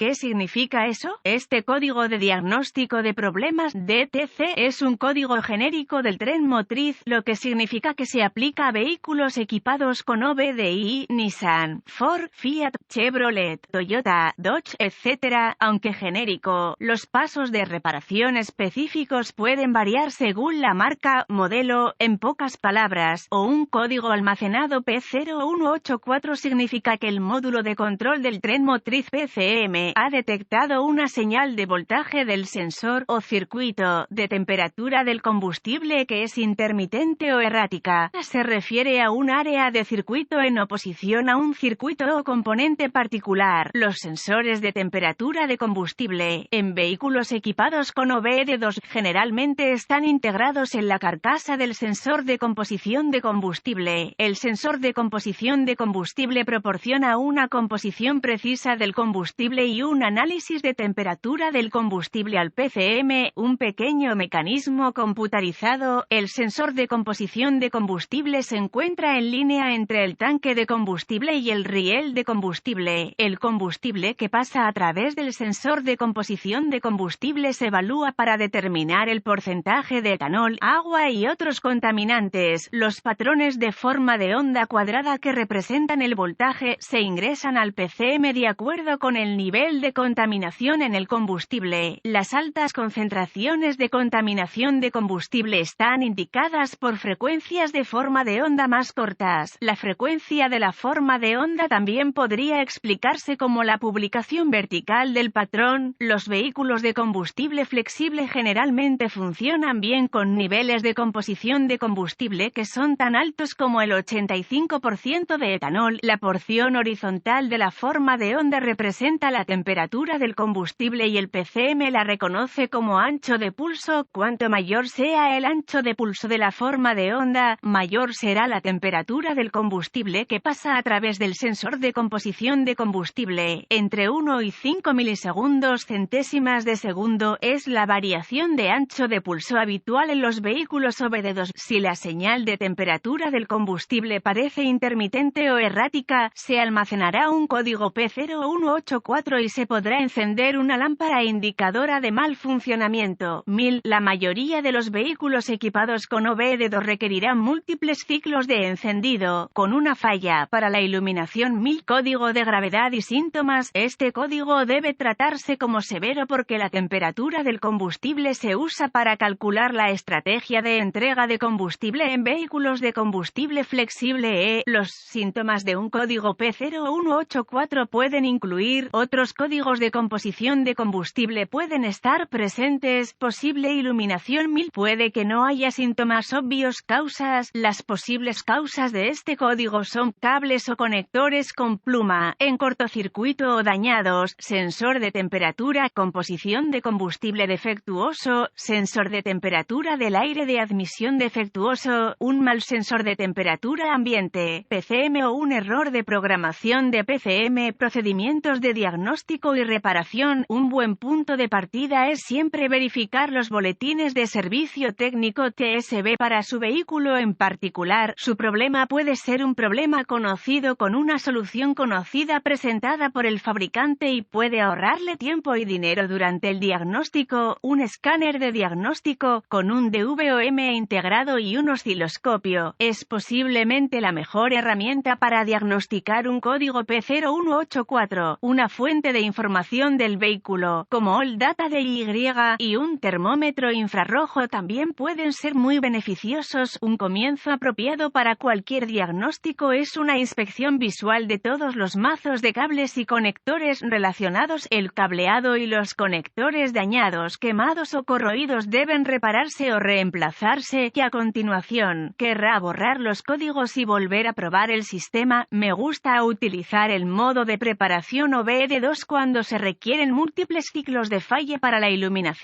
¿Qué significa eso? Este código de diagnóstico de problemas DTC es un código genérico del tren motriz, lo que significa que se aplica a vehículos equipados con OBDI, Nissan, Ford, Fiat, Chevrolet, Toyota, Dodge, etc. Aunque genérico, los pasos de reparación específicos pueden variar según la marca, modelo, en pocas palabras, o un código almacenado P0184 significa que el módulo de control del tren motriz PCM ha detectado una señal de voltaje del sensor o circuito de temperatura del combustible que es intermitente o errática. Se refiere a un área de circuito en oposición a un circuito o componente particular. Los sensores de temperatura de combustible en vehículos equipados con OBD2 generalmente están integrados en la carcasa del sensor de composición de combustible. El sensor de composición de combustible proporciona una composición precisa del combustible y un análisis de temperatura del combustible al PCM, un pequeño mecanismo computarizado. El sensor de composición de combustible se encuentra en línea entre el tanque de combustible y el riel de combustible. El combustible que pasa a través del sensor de composición de combustible se evalúa para determinar el porcentaje de etanol, agua y otros contaminantes. Los patrones de forma de onda cuadrada que representan el voltaje se ingresan al PCM de acuerdo con el nivel de contaminación en el combustible. Las altas concentraciones de contaminación de combustible están indicadas por frecuencias de forma de onda más cortas. La frecuencia de la forma de onda también podría explicarse como la publicación vertical del patrón. Los vehículos de combustible flexible generalmente funcionan bien con niveles de composición de combustible que son tan altos como el 85% de etanol. La porción horizontal de la forma de onda representa la temperatura del combustible y el PCM la reconoce como ancho de pulso. Cuanto mayor sea el ancho de pulso de la forma de onda, mayor será la temperatura del combustible que pasa a través del sensor de composición de combustible. Entre 1 y 5 milisegundos centésimas de segundo es la variación de ancho de pulso habitual en los vehículos OBD2. Si la señal de temperatura del combustible parece intermitente o errática, se almacenará un código P0184 y se podrá encender una lámpara indicadora de mal funcionamiento. La mayoría de los vehículos equipados con OBD2 requerirán múltiples ciclos de encendido, con una falla para la iluminación. Código de gravedad y síntomas. Este código debe tratarse como severo porque la temperatura del combustible se usa para calcular la estrategia de entrega de combustible en vehículos de combustible flexible. Los síntomas de un código P0184 pueden incluir otros códigos de composición de combustible pueden estar presentes. Posible iluminación. Puede que no haya síntomas obvios. Causas. Las posibles causas de este código son cables o conectores con pluma en cortocircuito o dañados, sensor de temperatura, composición de combustible defectuoso, sensor de temperatura del aire de admisión defectuoso, un mal sensor de temperatura ambiente, PCM o un error de programación de PCM. Procedimientos de diagnóstico y reparación. Un buen punto de partida es siempre verificar los boletines de servicio técnico TSB para su vehículo en particular. Su problema puede ser un problema conocido con una solución conocida presentada por el fabricante y puede ahorrarle tiempo y dinero durante el diagnóstico. Un escáner de diagnóstico con un DVOM integrado y un osciloscopio es posiblemente la mejor herramienta para diagnosticar un código P0184. Una fuente de información del vehículo, como All Data DY y un termómetro infrarrojo también pueden ser muy beneficiosos. Un comienzo apropiado para cualquier diagnóstico es una inspección visual de todos los mazos de cables y conectores relacionados. El cableado y los conectores dañados, quemados o corroídos deben repararse o reemplazarse, y a continuación, querrá borrar los códigos y volver a probar el sistema. Me gusta utilizar el modo de preparación OBD2 cuando se requieren múltiples ciclos de falla para la iluminación.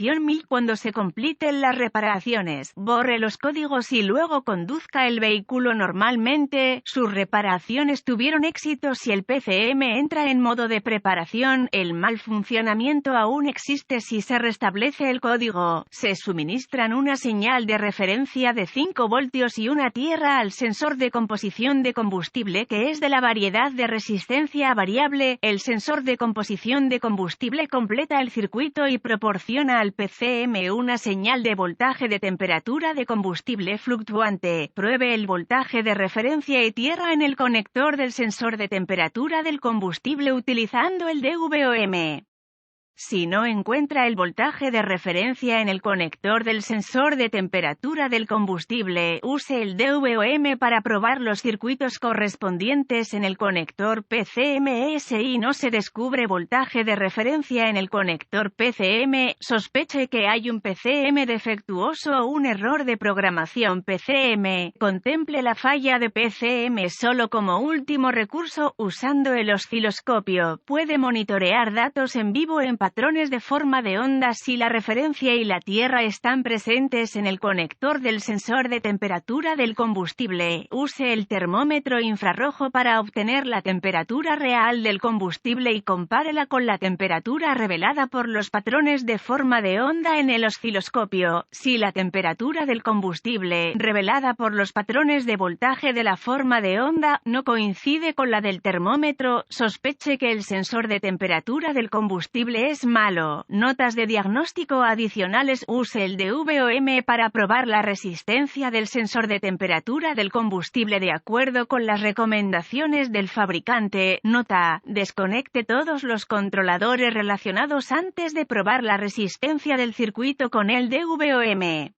Cuando se completen las reparaciones, borre los códigos y luego conduzca el vehículo normalmente. Sus reparaciones tuvieron éxito. Si el PCM entra en modo de preparación, el mal funcionamiento aún existe. Si se restablece el código, se suministran una señal de referencia de 5 voltios y una tierra al sensor de composición de combustible que es de la variedad de resistencia variable. El sensor de composición disposición de combustible completa el circuito y proporciona al PCM una señal de voltaje de temperatura de combustible fluctuante. Pruebe el voltaje de referencia y tierra en el conector del sensor de temperatura del combustible utilizando el DVOM. Si no encuentra el voltaje de referencia en el conector del sensor de temperatura del combustible, use el DVOM para probar los circuitos correspondientes en el conector PCM. Si no se descubre voltaje de referencia en el conector PCM, sospeche que hay un PCM defectuoso o un error de programación PCM. Contemple la falla de PCM solo como último recurso usando el osciloscopio. Puede monitorear datos en vivo en patrones de forma de onda si la referencia y la tierra están presentes en el conector del sensor de temperatura del combustible. Use el termómetro infrarrojo para obtener la temperatura real del combustible y compárela con la temperatura revelada por los patrones de forma de onda en el osciloscopio. Si la temperatura del combustible, revelada por los patrones de voltaje de la forma de onda, no coincide con la del termómetro, sospeche que el sensor de temperatura del combustible es malo. Notas de diagnóstico adicionales. Use el DVOM para probar la resistencia del sensor de temperatura del combustible de acuerdo con las recomendaciones del fabricante. Nota: desconecte todos los controladores relacionados antes de probar la resistencia del circuito con el DVOM.